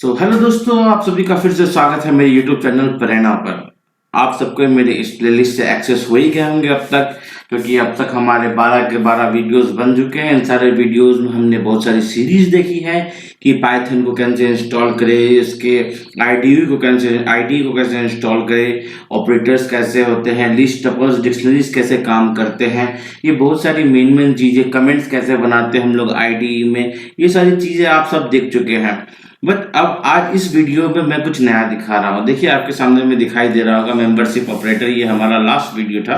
Hello दोस्तों, आप सभी का फिर से स्वागत है मेरे यूट्यूब चैनल प्रेरणा पर। आप सबको मेरे इस प्लेलिस्ट से एक्सेस हो ही गए होंगे अब तक, क्योंकि अब तक हमारे 12 के 12 वीडियोस बन चुके हैं। इन सारे वीडियोस में हमने बहुत सारी सीरीज देखी है कि पाइथन को कैसे इंस्टॉल करें, इसके आईडी को कैसे इंस्टॉल करें, ऑपरेटर्स कैसे होते हैं, लिस्ट टपल्स डिक्शनरीज कैसे काम करते हैं, ये बहुत सारी मेन चीज़ें, कमेंट्स कैसे बनाते हैं हम लोग आईडी में, ये सारी चीज़ें आप सब देख चुके हैं। बट अब आज इस वीडियो में मैं कुछ नया दिखा रहा हूँ। देखिए आपके सामने में दिखाई दे रहा होगा मेंबरशिप ऑपरेटर। ये हमारा लास्ट वीडियो था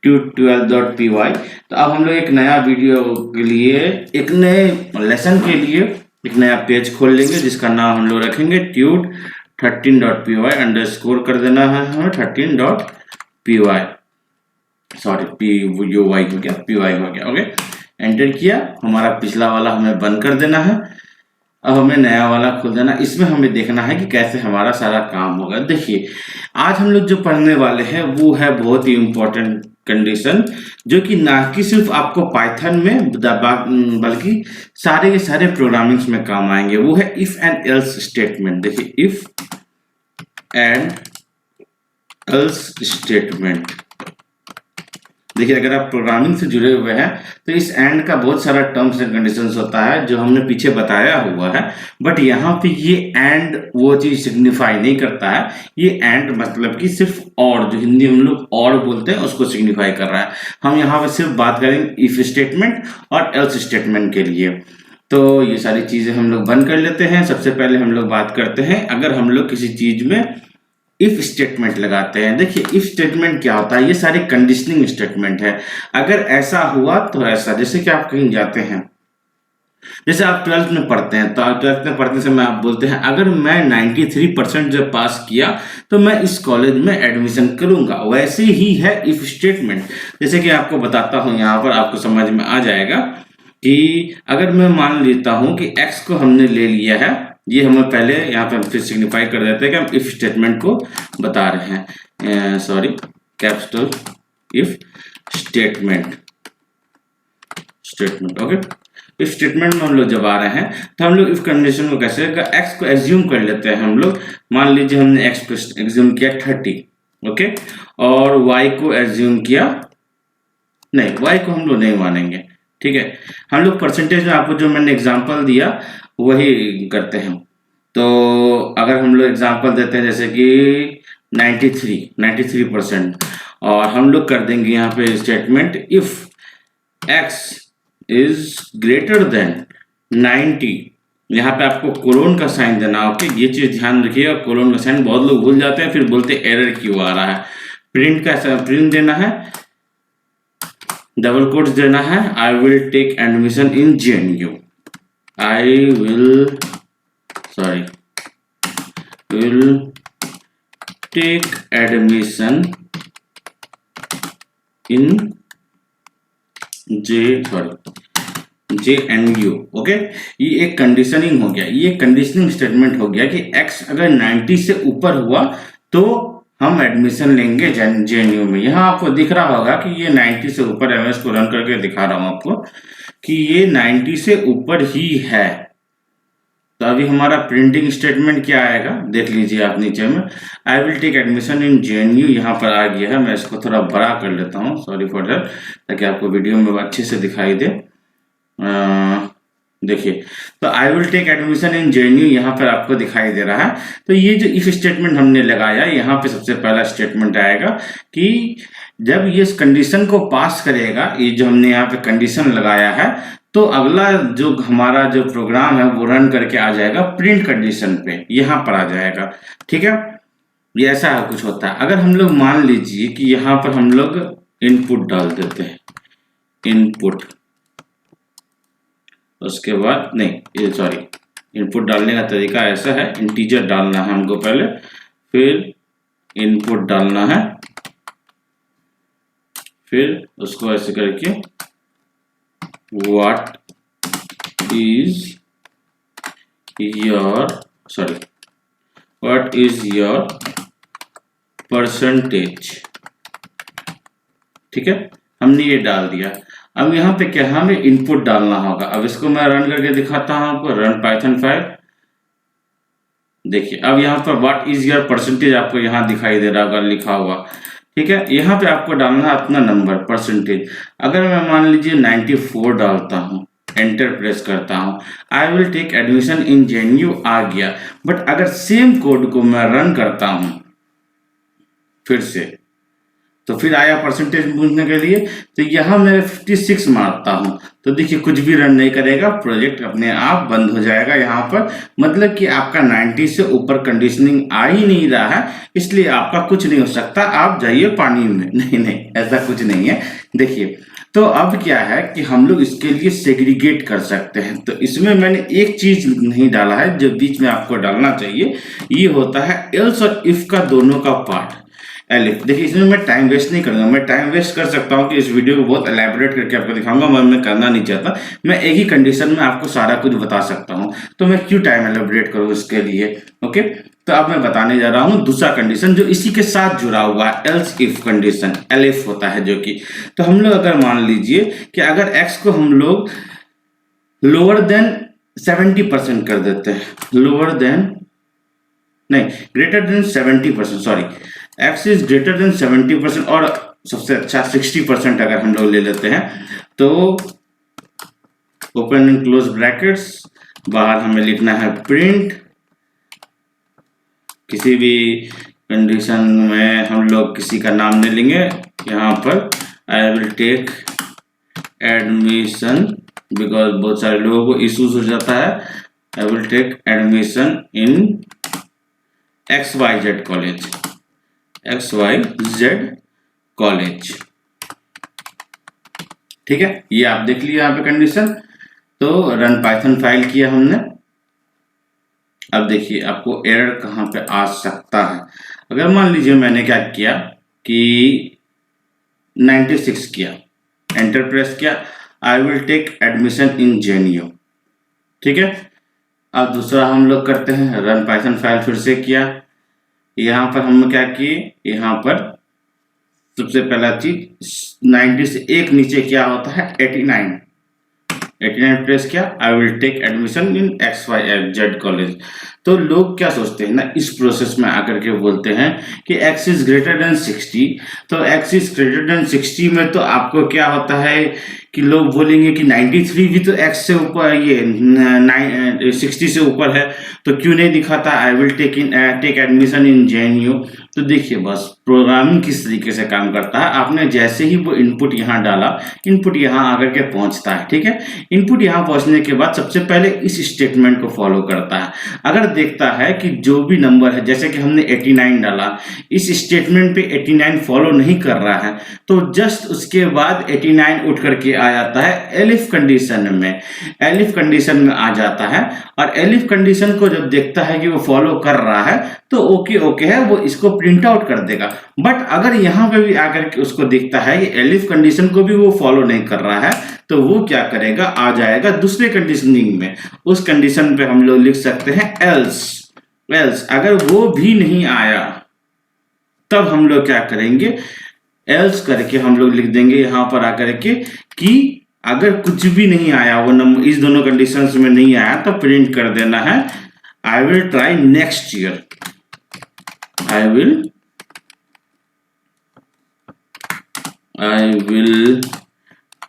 tut12.py। तो अब हम लोग एक नया वीडियो के लिए, एक नए लेसन के लिए एक नया पेज खोल लेंगे जिसका नाम हम लोग रखेंगे tut13.py। अंडरस्कोर कर देना है हमें 13.py, सॉरी py हो गया, py हो गया। ओके, एंटर किया। हमारा पिछला वाला हमें बंद कर देना है। अब हमें नया वाला खोल देना। इसमें हमें देखना है कि कैसे हमारा सारा काम होगा। देखिए आज हम लोग जो पढ़ने वाले हैं वो है बहुत ही इम्पोर्टेंट कंडीशन, जो कि ना कि सिर्फ आपको पाइथन में बल्कि सारे के सारे प्रोग्रामिंग्स में काम आएंगे। वो है इफ एंड एल्स स्टेटमेंट। देखिए इफ एंड एल्स स्टेटमेंट। देखिए अगर आप प्रोग्रामिंग से जुड़े हुए हैं तो इस एंड का बहुत सारा टर्म्स एंड कंडीशंस होता है जो हमने पीछे बताया हुआ है। बट यहाँ पे ये एंड वो चीज सिग्निफाई नहीं करता है। ये एंड मतलब कि सिर्फ और, जो हिंदी में हम लोग और बोलते हैं उसको सिग्निफाई कर रहा है। हम यहाँ पे सिर्फ बात करेंगे इफ स्टेटमेंट और एल्स स्टेटमेंट के लिए। तो ये सारी चीजें हम लोग बंद कर लेते हैं। सबसे पहले हम लोग बात करते हैं, अगर हम लोग किसी चीज में इफ स्टेटमेंट लगाते हैं। देखिए इफ स्टेटमेंट क्या होता है, ये सारी कंडीशनिंग स्टेटमेंट है। अगर ऐसा हुआ तो ऐसा, जैसे कि आप कहीं जाते हैं, जैसे आप 12th में पढ़ते हैं, तो आप 12th में पढ़ते समय आप बोलते हैं अगर मैं 93% जब पास किया तो मैं इस कॉलेज में एडमिशन करूंगा। वैसे ही है इफ स्टेटमेंट। जैसे कि आपको बताता हूं, यहाँ पर आपको समझ में आ जाएगा कि अगर मैं मान लेता हूं कि x को हमने ले लिया है, ये हमें पहले यहाँ पे हम फिर सिग्निफाई कर देते हैं कि हम इफ स्टेटमेंट को बता रहे हैं। Sorry, capital if statement. Okay, if statement में हम लोग जब आ रहे हैं तो हम लोग इफ कंडीशन को कैसे, एक्स को एज्यूम कर लेते हैं हम लोग। मान लीजिए हमने एक्स को एज्यूम किया 30, ओके, और वाई को एज्यूम किया, नहीं वाई को हम लोग नहीं मानेंगे, ठीक है। हम लोग परसेंटेज में आपको जो मैंने एग्जांपल दिया वही करते हैं। तो अगर हम लोग एग्जांपल देते हैं जैसे कि 93%, और हम लोग कर देंगे यहाँ पे statement if x is greater than 90। यहाँ पे आपको कोलोन का साइन देना। ओके, ये चीज ध्यान रखिएगा, कोलोन का साइन बहुत लोग भूल जाते हैं, फिर बोलते एरर क्यों आ रहा है। प्रिंट देना है, डबल कोट्स देना है, I will take admission in JNU। I will take admission in JNU। Okay, ये एक कंडीशनिंग हो गया, ये कंडीशनिंग स्टेटमेंट हो गया कि x अगर 90 से ऊपर हुआ तो हम एडमिशन लेंगे JNU में। यहाँ आपको दिख रहा होगा कि ये 90 से ऊपर है। मैं इसको रन करके दिखा रहा हूँ आपको कि ये 90 से ऊपर ही है। तो अभी हमारा प्रिंटिंग स्टेटमेंट क्या आएगा देख लीजिए आप नीचे में, I will take admission in JNU यहाँ पर आ गया है। मैं इसको थोड़ा बड़ा कर लेता हूँ, सॉरी फॉर दैट, ताकि आपको वीडियो में अच्छे से दिखाई दे। देखिए, तो I will take admission in JNU यहाँ पर आपको दिखाई दे रहा है। तो ये जो इफ स्टेटमेंट हमने लगाया, यहाँ पे सबसे पहला स्टेटमेंट आएगा कि जब ये इस कंडीशन को पास करेगा, ये जो हमने यहाँ पे कंडीशन लगाया है, तो अगला जो हमारा जो प्रोग्राम है वो रन करके आ जाएगा प्रिंट कंडीशन पे, यहाँ पर आ जाएगा, ठीक है। ये ऐसा कुछ होता है। अगर हम लोग मान लीजिए कि यहाँ पर हम लोग इनपुट डाल देते हैं, इनपुट, उसके बाद नहीं, सॉरी, इनपुट डालने का तरीका ऐसा है, इंटीजर डालना है हमको पहले, फिर इनपुट डालना है, फिर उसको ऐसे करके what is your percentage, ठीक है, हमने ये डाल दिया। अब यहाँ पे क्या हमें इनपुट डालना होगा। अब इसको मैं रन करके दिखाता हूँ आपको, रन पाइथन 5। देखिए अब यहाँ पर व्हाट इज योर परसेंटेज आपको यहाँ दिखाई दे रहा होगा लिखा हुआ, ठीक है। यहाँ पे आपको डालना है अपना नंबर परसेंटेज। अगर मैं मान लीजिए 94 डालता हूँ, एंटर प्रेस करता हूँ, I will take admission in JNU आ गया। बट अगर सेम कोड को मैं रन करता हूँ फिर से, तो फिर आया परसेंटेज पूछने के लिए, तो यहाँ मैं 56 मारता हूँ, तो देखिए कुछ भी रन नहीं करेगा, प्रोजेक्ट अपने आप बंद हो जाएगा यहाँ पर। मतलब कि आपका 90 से ऊपर कंडीशनिंग आ ही नहीं रहा है, इसलिए आपका कुछ नहीं हो सकता, आप जाइए पानी में। नहीं नहीं, ऐसा कुछ नहीं है। देखिए तो अब क्या है कि हम लोग इसके लिए सेग्रीगेट कर सकते हैं। तो इसमें मैंने एक चीज नहीं डाला है जो बीच में आपको डालना चाहिए, ये होता है एल्स और इफ का दोनों का पार्ट, एलिफ। देखिए इसमें मैं टाइम वेस्ट नहीं करूंगा, मैं टाइम वेस्ट कर सकता हूं कि इस वीडियो को बहुत एलैबोरेट करके आपको दिखाऊंगा, मैं करना नहीं चाहता। मैं एक ही कंडीशन में आपको सारा कुछ बता सकता हूं, तो मैं क्यों टाइम एलैबोरेट करूं इसके लिए। ओके, तो अब मैं बताने जा रहा हूं दूसरा कंडीशन जो इसी के साथ जुड़ा हुआ है, एल्स इफ कंडीशन, एलिफ होता है जो कि। तो हम लोग अगर मान लीजिए कि अगर एक्स को हम लोग लोअर देन 70% कर देते हैं, लोअर देन नहीं, greater than 70%, sorry, x is greater than 70%, और सबसे अच्छा 60% अगर हम लोग ले लेते हैं, तो ओपन एंड क्लोज ब्रैकेट्स, बाहर हमें लिखना है प्रिंट। किसी भी कंडीशन में हम लोग किसी का नाम नहीं लेंगे, यहाँ पर I will take admission, because बहुत सारे लोगों को इश्यूज हो जाता है। I will take admission in XYZ college, XYZ college, ठीक है। ये आप देख लिया यहाँ पे कंडीशन। तो रन पाइथन फाइल किया हमने। अब देखिए आपको एरर कहाँ पे आ सकता है। अगर मान लीजिए मैंने क्या किया कि 96 किया, एंटर प्रेस किया, I will take admission in JNU, ठीक है। अब दूसरा हम लोग करते हैं, रन पाइथन फाइल फिर से किया। यहाँ पर हम क्या किए, यहाँ पर सबसे पहला चीज 90 से एक नीचे क्या होता है, 89 प्रेस किया, I will take admission in XYZ college. तो लोग क्या सोचते हैं ना, इस प्रोसेस में आकर के बोलते हैं कि x इज ग्रेटर देन 60, तो x इज ग्रेटर देन 60 में तो आपको क्या होता है कि लोग बोलेंगे कि 93 भी तो x से ऊपर, ये 60 से ऊपर है, तो क्यों नहीं दिखाता I will take admission in JNU. तो देखिए बस प्रोग्रामिंग किस तरीके से काम करता है, आपने जैसे ही वो इनपुट यहाँ डाला, इनपुट यहाँ आकर के पहुंचता है, ठीक है। इनपुट यहाँ पहुंचने के बाद सबसे पहले इस स्टेटमेंट को फॉलो करता है। अगर देखता है कि जो भी नंबर है, जैसे कि हमने 89 डाला, इस स्टेटमेंट पे 89 फॉलो नहीं कर रहा है, तो जस्ट उसके बाद 89 उठ करके आ जाता है एलिफ कंडीशन में, एलिफ कंडीशन में आ जाता है। और एलिफ कंडीशन को जब देखता है कि वो फॉलो कर रहा है, तो ओके ओके है, वो इसको प्रिंट आउट कर देगा। बट अगर यहाँ पे भी आकर के उसको दिखता है कि एलिफ कंडीशन को भी वो फॉलो नहीं कर रहा है, तो वो क्या करेगा, आ जाएगा दूसरे कंडीशनिंग में। उस कंडीशन पे हम लोग लिख सकते हैं एल्स। एल्स अगर वो भी नहीं आया, तब हम लोग क्या करेंगे, एल्स करके हम लोग लिख देंगे यहाँ पर आकर के कि अगर कुछ भी नहीं आया, वो नंबर इस दोनों कंडीशंस में नहीं आया, तो प्रिंट कर देना है I will try next year, I will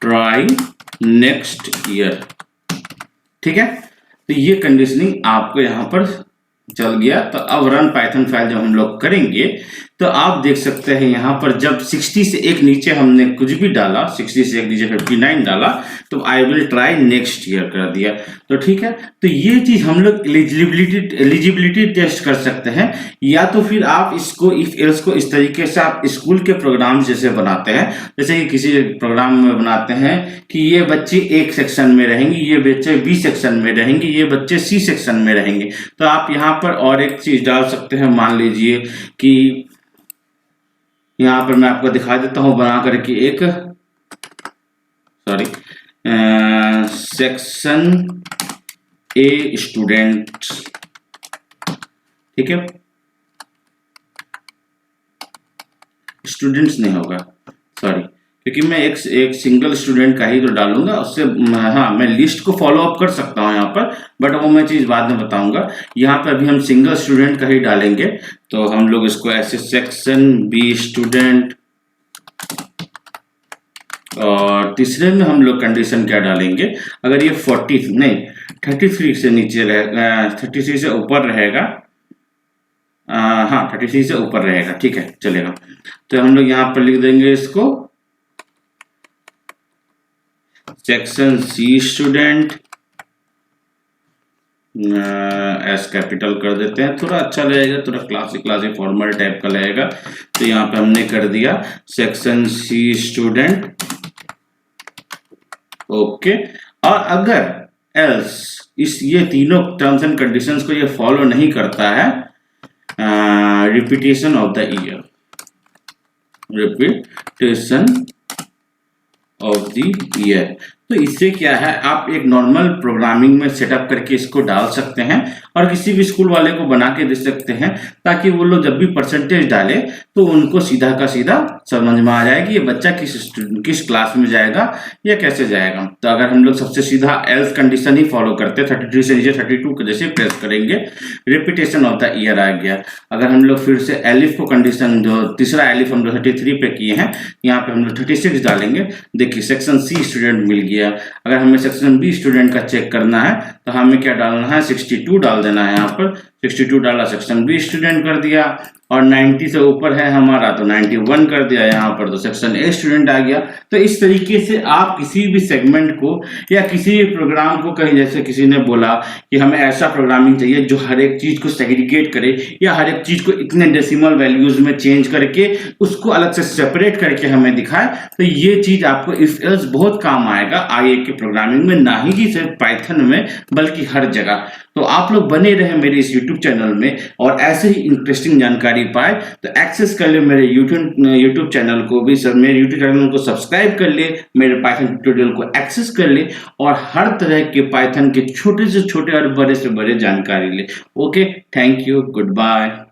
try next year, ठीक है। तो ये कंडीशनिंग आपको यहां पर चल गया। तो अब रन पाइथन फाइल जब हम लोग करेंगे, तो आप देख सकते हैं यहाँ पर जब 60 से एक नीचे हमने कुछ भी डाला, 60 से एक नीचे 59 डाला, तो I will try next year कर दिया, तो ठीक है। तो ये चीज हम लोग एलिजिबिलिटी टेस्ट कर सकते हैं, या तो फिर आप इसको इफ एल्स को इस तरीके से आप स्कूल के प्रोग्राम जैसे बनाते हैं, जैसे कि किसी प्रोग्राम में बनाते हैं कि ये बच्चे एक सेक्शन में रहेंगे, ये बच्चे बी सेक्शन में रहेंगे, ये बच्चे सी सेक्शन में रहेंगे। तो आप यहाँ पर और एक चीज डाल सकते हैं, मान लीजिए कि यहाँ पर मैं आपको दिखा देता हूँ बना करके एक, सॉरी, सेक्शन ए स्टूडेंट, ठीक है, स्टूडेंट्स नहीं होगा, सॉरी, क्योंकि मैं एक सिंगल स्टूडेंट का ही तो डालूंगा, उससे हाँ मैं लिस्ट को फॉलो अप कर सकता हूँ यहाँ पर, बट वो मैं चीज़ बाद में बताऊंगा। यहाँ पर अभी हम सिंगल स्टूडेंट का ही डालेंगे, तो हम लोग इसको ऐसे सेक्शन बी स्टूडेंट, और तीसरे में हम लोग कंडीशन क्या डालेंगे, अगर ये 33 से नीचे रहेगा, 33 से ऊपर रहेगा, हाँ 33 से ऊपर रहेगा, ठीक है चलेगा। तो हम लोग यहाँ पर लिख देंगे इसको section C student, S capital कर देते हैं, थोड़ा अच्छा लगेगा, थोड़ा क्लासिक फॉर्मल टाइप का लगेगा। तो यहाँ पे हमने कर दिया सेक्शन सी स्टूडेंट, ओके। और अगर एल्स ये तीनों टर्म्स एंड कंडीशंस को ये फॉलो नहीं करता है, repetition of the year, repetition of the year. तो इससे क्या है, आप एक नॉर्मल प्रोग्रामिंग में सेटअप करके इसको डाल सकते हैं और किसी भी स्कूल वाले को बना के दे सकते हैं, ताकि वो लोग जब भी परसेंटेज डाले तो उनको सीधा का सीधा समझ में आ जाए कि ये बच्चा किस क्लास में जाएगा या कैसे जाएगा। तो अगर हम लोग सबसे सीधा एल्स कंडीशन ही फॉलो करते, 33 से नीचे 32 के जैसे प्रेस करेंगे, रिपीटेशन ऑफ द ईयर आ गया। अगर हम लोग फिर से एलिफ को कंडीशन, जो तीसरा एलिफ हम लोग 33 पे किए हैं, यहाँ पे हम लोग 36 डालेंगे, देखिए सेक्शन सी स्टूडेंट मिल गया। अगर हमें सेक्शन बी स्टूडेंट का चेक करना है तो हमें क्या डालना है, 62 डाल देना है। यहाँ पर 62 डाला, सेक्शन बी स्टूडेंट कर दिया, और 90 से ऊपर है हमारा तो 91 कर दिया यहाँ पर, तो सेक्शन ए स्टूडेंट आ गया। तो इस तरीके से आप किसी भी सेगमेंट को या किसी भी प्रोग्राम को, कहीं जैसे किसी ने बोला कि हमें ऐसा प्रोग्रामिंग चाहिए जो हर एक चीज को सेग्रीगेट करे या हर एक चीज को इतने डेसिमल वैल्यूज में चेंज करके उसको अलग से सेपरेट करके हमें दिखाए, तो ये चीज आपको इफ एल्स बहुत काम आएगा आगे के प्रोग्रामिंग में, ना ही कि सिर्फ पाइथन में बल्कि हर जगह। तो आप लोग बने रहे मेरे इस YouTube चैनल में और ऐसे ही इंटरेस्टिंग जानकारी पाए, तो एक्सेस कर ले मेरे YouTube चैनल को भी, सब मेरे YouTube चैनल को सब्सक्राइब कर ले, मेरे पाइथन ट्यूटोरियल को एक्सेस कर ले और हर तरह के पाइथन के छोटे से छोटे और बड़े से बड़े जानकारी ले। Okay, thank you, good bye.